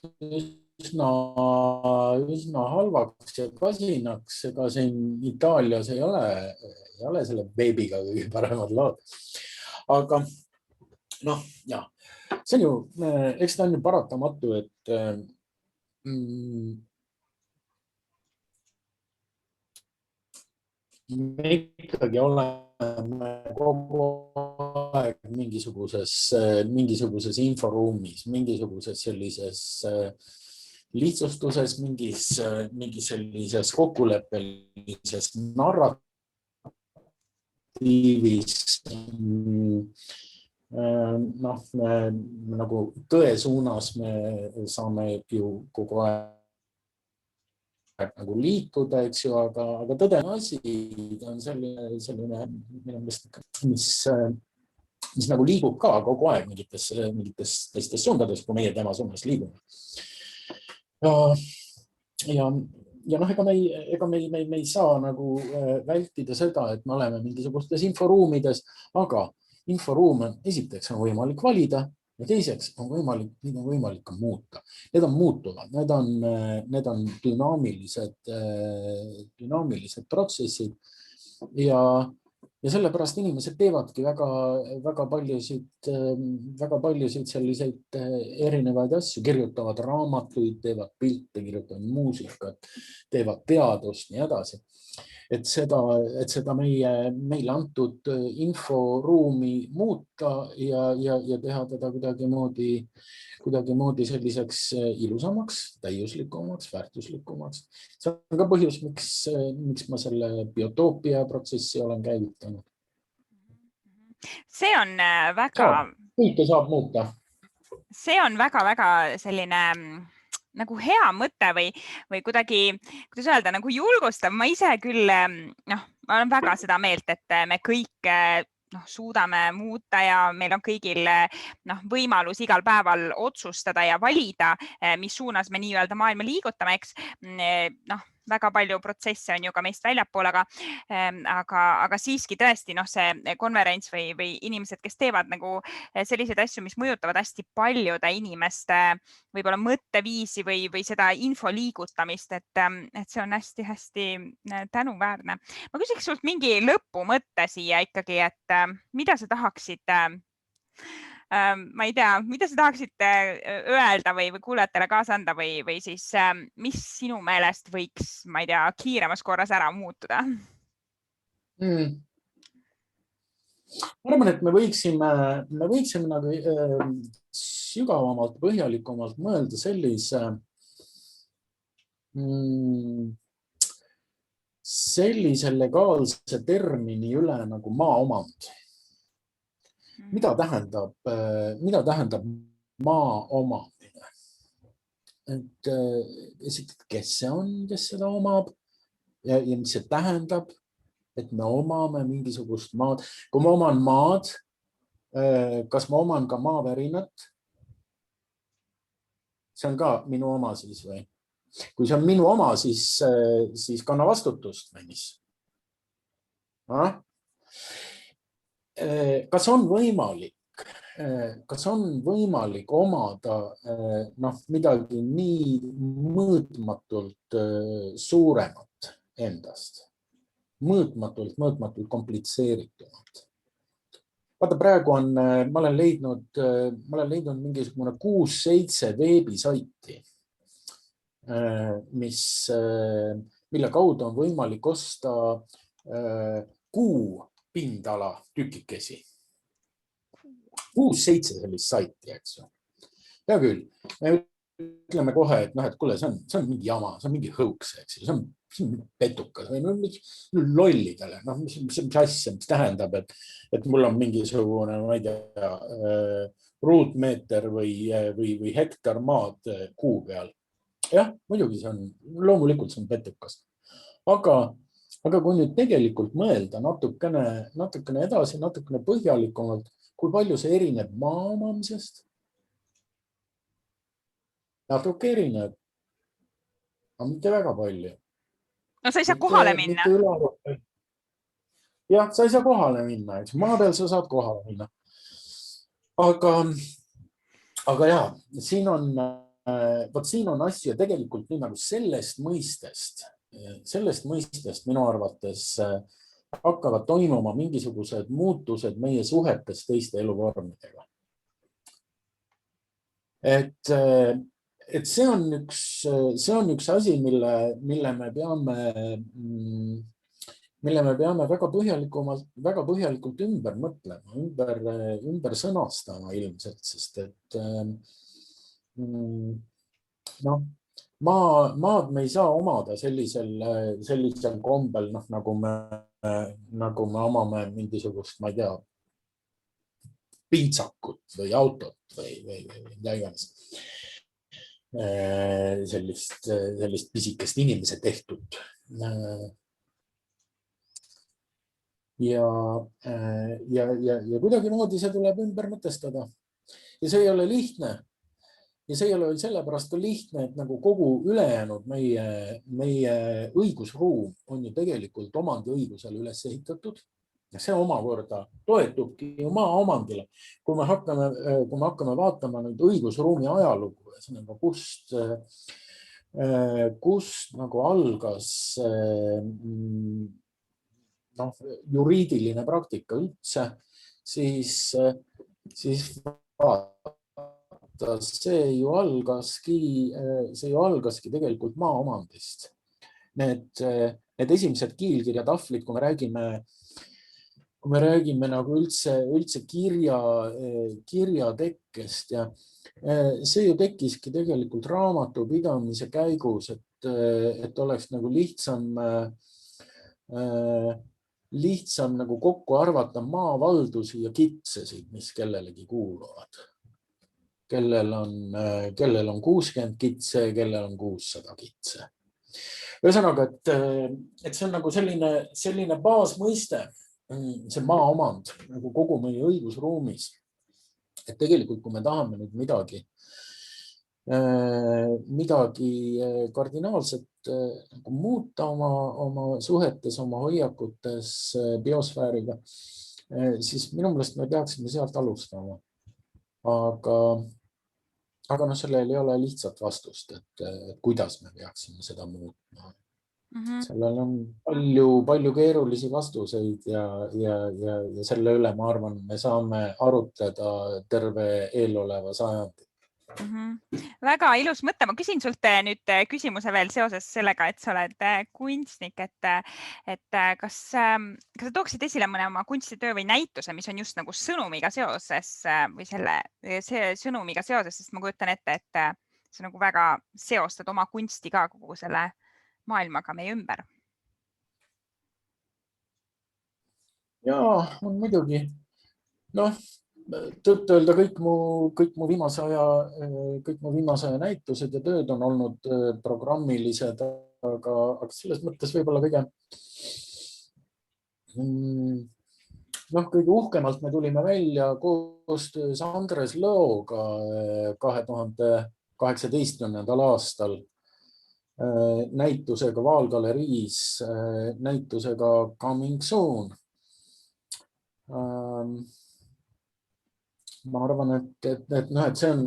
üsna halvaks ja kasinaks, ega siin Itaalias ei ole selle veebiga kõige paremad lood. Aga see on ju, eks ta on ju paratamatu, et me ikkagi oleme kogu aeg mingisuguses inforuumis, mingisuguses sellises lihtsustuses, mingis sellises kokkuleppelises narratiivis. Nagu tõe suunas me saame ju kogu aeg nagu liikuda, eks ju, aga tõdene asi on selline minu meelest, mis nagu liigub ka kogu aeg mingites teistes suundades, kui meie tema suunas liigume. Ja ega me ei saa nagu vältida seda, et me oleme mingisugustes inforuumides, aga inforuume esiteks on võimalik valida ja teiseks on võimalik ka muuta. Need on muutuvad, need on dünaamilised protsessid ja ja sellepärast inimesed teevadki väga paljusid selliseid erinevaid asju, kirjutavad raamatuid, teevad pilte, kirjutavad muusikat, teevad teadust, nii edasi. Et seda meile antud inforuumi muuta ja teha teda kuidagimoodi selliseks ilusamaks, täiuslikumaks, väärtuslikumaks. See on ka põhjus, miks ma selle biotoopia protsessi olen käivitanud. See on väga... Kõike saab muuta. See on väga-väga selline nagu hea mõte või kuidagi, kuidas öelda, nagu julgustav. Ma ise küll, ma olen väga seda meelt, et me kõik suudame muuta ja meil on kõigil võimalus igal päeval otsustada ja valida, mis suunas me nii-öelda maailma liigutame, eks. Väga palju protsesse on ju ka meist väljapool, aga siiski tõesti see konverents või inimesed, kes teevad nagu selliseid asju, mis mõjutavad hästi paljude inimeste võib-olla mõtteviisi või seda info liigutamist, et see on hästi-hästi tänuväärne. Ma küsiks sult mingi lõpumõtte siia ikkagi, et mida sa tahaksid ma ei tea, mida sa tahaksid öelda või kuulajatele kaasa anda või siis, mis sinu meelest võiks, ma ei tea, kiiremas korras ära muutuda? Ma arvan, et me võiksime nagu sügavamalt, põhjalikumalt mõelda sellise legaalse termini üle nagu maaomand. Mida tähendab maa omamine? Kes see on, kes seda omab ja mis see tähendab, et me omame mingisugust maad. Kui ma oman maad, kas ma oman ka maavärinat? See on ka minu oma siis või? Kui see on minu oma, siis kanna vastutust või mis? Kas on võimalik omada midagi nii mõõtmatult suuremat endast, mõõtmatult komplitseeritumat? Vaata, praegu ma olen leidnud mingisugune 6-7 veebisaiti, mille kaudu on võimalik osta kuu pindala tükikesi. 6-7 sellist saiti, eks ju. Hea küll. Me ütleme kohe, et kuule, see on mingi jama, see on mingi hõuks, eks ju. See on petukas või lollidele. Mis asja, mis tähendab, et mul on mingisugune, ma ei tea, ruutmeeter või hektar maad kuu peal. Jah, muidugi loomulikult see on petukas. Aga kui nüüd tegelikult mõelda natukene edasi, natukene põhjalikumalt, kui palju see erineb maa omamisest? Natuke erineb, aga mitte väga palju. No sa ei saa kohale minna. Jah, sa ei saa kohale minna, eks. Maa peal sa saad kohale minna. Aga jah, siin on asju ja tegelikult nii nagu sellest mõistest minu arvates hakkavad toimuma mingisugused muutused meie suhetes teiste eluvormidega. Et see on üks asi, mille me peame väga põhjalikult ümber mõtlema, ümber sõnastama ilmselt, sest et maad me ei saa omada sellisel kombel, nagu me omame mingisugust, ma ei tea, piitsakut või autot või mida iganes. Sellist pisikest inimese tehtud. Ja kuidagimoodi see tuleb ümber mõtestada. Ja see ei ole lihtne. Ja see ei ole sellepärast ka lihtne, et nagu kogu ülejäänud meie õigusruum on ju tegelikult omandiõigusele üles ehitatud. Ja see omakorda toetubki ju maa omandile. Kui me hakkame vaatama nüüd õigusruumi ajalugu, kust nagu algas juriidiline praktika üldse, siis vaata, see ju algaski tegelikult maaomandist. Need esimesed kiilkirjatahvlid, kui me räägime nagu üldse kirjatekkest ja see ju tekkiski tegelikult raamatupidamise käigus, et oleks nagu lihtsam nagu kokku arvata maavaldusi ja kitsesid, mis kellelegi kuuluvad. Kellel on 60 kitse, kellel on 600 kitse. Ühesõnaga, et see on nagu selline baasmõiste, see maaomand nagu kogu meie õigusruumis. Et tegelikult, kui me tahame nüüd midagi kardinaalselt muuta oma suhetes, oma hoiakutes biosfääriga, siis minu meelest me peaksime sealt alustama. Aga sellel ei ole lihtsat vastust, et kuidas me peaksime seda muutma. Sellel on palju keerulisi vastuseid ja selle üle, ma arvan, me saame arutleda terve eeloleva sajandi. Väga ilus mõte. Ma küsin sult nüüd küsimuse veel seoses sellega, et sa oled kunstnik, et kas sa tooksid esile mõne oma kunstitöö või näituse, mis on just nagu sõnumiga seoses või see sõnumiga seoses, sest ma kujutan ette, et sa nagu väga seostad oma kunsti ka kogu selle maailmaga meie ümber. Jaa, on muidugi. Tõtt-öelda kõik mu viimase aja näitused ja tööd on olnud programmilised, aga selles mõttes võib-olla kõige uhkemalt me tulime välja koostöös Andres Lõoga 2018. aastal näitusega Vaalgaleriis, näitusega Coming Soon. Ma arvan, et see on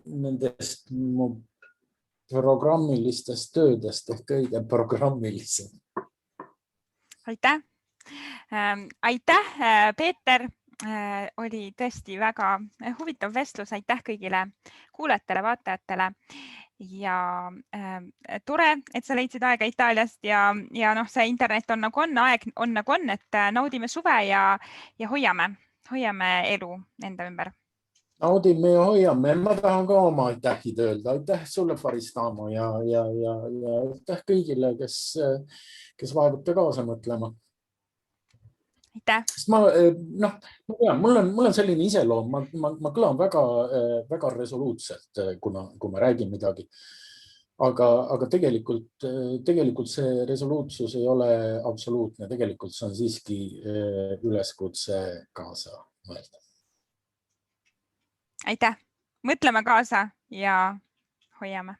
nendest mu programmilistest töödest kõige programmilisem. Aitäh! Aitäh, Peeter! Oli tõesti väga huvitav vestlus. Aitäh kõigile kuulajatele, vaatajatele ja tore, et sa leidsid aega Itaaliast ja see internet on nagu aeg on nagu on, et naudime suve ja hoiame elu enda ümber. Naudime ja hoiame. Ma tahan ka oma aitähid öelda. Aitäh sulle, Faristamo ja aitäh kõigile, kes vaevate kaasa mõtlema. Aitäh! Ma tean, mul on selline iseloom, ma kõlan väga resoluutselt, kui ma räägin midagi. Aga tegelikult see resoluutsus ei ole absoluutne. Tegelikult see on siiski üleskutse kaasa mõelda. Aitäh! Mõtleme kaasa ja hoiame.